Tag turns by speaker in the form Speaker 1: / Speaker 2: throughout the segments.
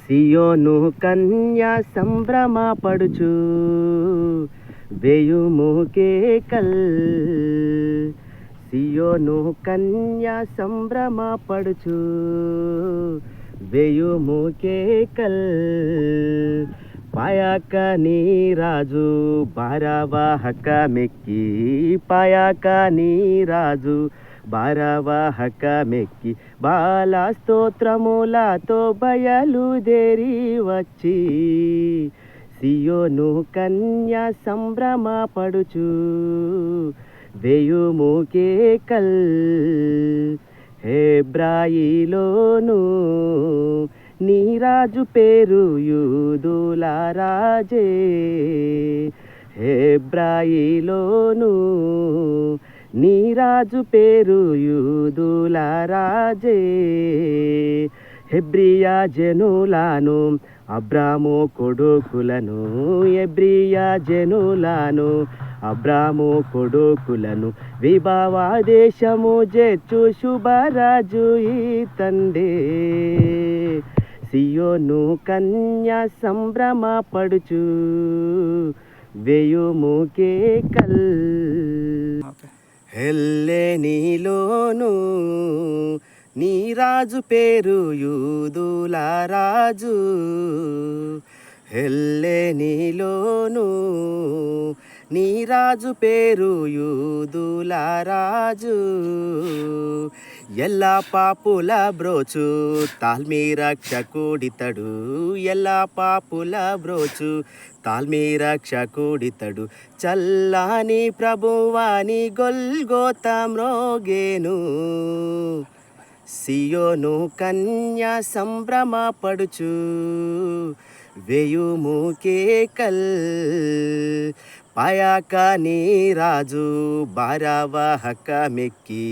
Speaker 1: సియోను కన్య సంభ్రమపడుచు వేయుము కేకల్. సియోను కన్య సంభ్రమపడుచు వేయుము కేకల్. పాయాక నీ రాజు భారవాహక మెక్కి, పాయాక నీ రాజు భారవాహక మెక్కి, బాల స్తోత్రములతో బయలుదేరి వచ్చి సియోను కన్య సంభ్రమపడుచు వేయుము కేకల్. హెబ్రాయిలోను నీ రాజు పేరు యూదుల రాజే. హెబ్రాయిలోను నీ రాజు పేరు యూదుల రాజే. హెబ్రియా జనులను అబ్రాము కొడుకులను, హెబ్రియా జనులను అబ్రాము కొడుకులను విభావ దేశము జెచ్చు శుభరాజు ఈతండే. సియోను కన్య సంభ్రమపడుచు వేయుము కేకల్. హెల్లెనీలోను నీ రాజు పేరు యూదుల రాజు. హెల్లెనీలోను నీ రాజు పేరు యూదుల రాజు. ఎల్లా పాపుల బ్రోచు తాల్మీ రక్షకుడితడు, ఎల్లా పాపుల బ్రోచు తాల్మీ రక్షకుడితడు. చల్లాని ప్రభువాని గొల్గోత మ్రోగేను. సియోను కన్య సంభ్రమపడుచు వేయుము కేకల్. పాయాక నీ రాజు భారవాహక మెక్కి,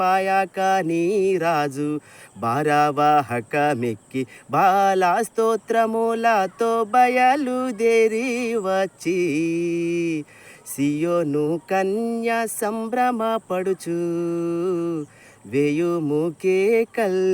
Speaker 1: పాయాక నీ రాజు భారవాహక మెక్కి, బాల స్తోత్రములతో బయలుదేరి వచ్చి సియోను కన్య సంభ్రమపడుచు వేయుము కేకల్.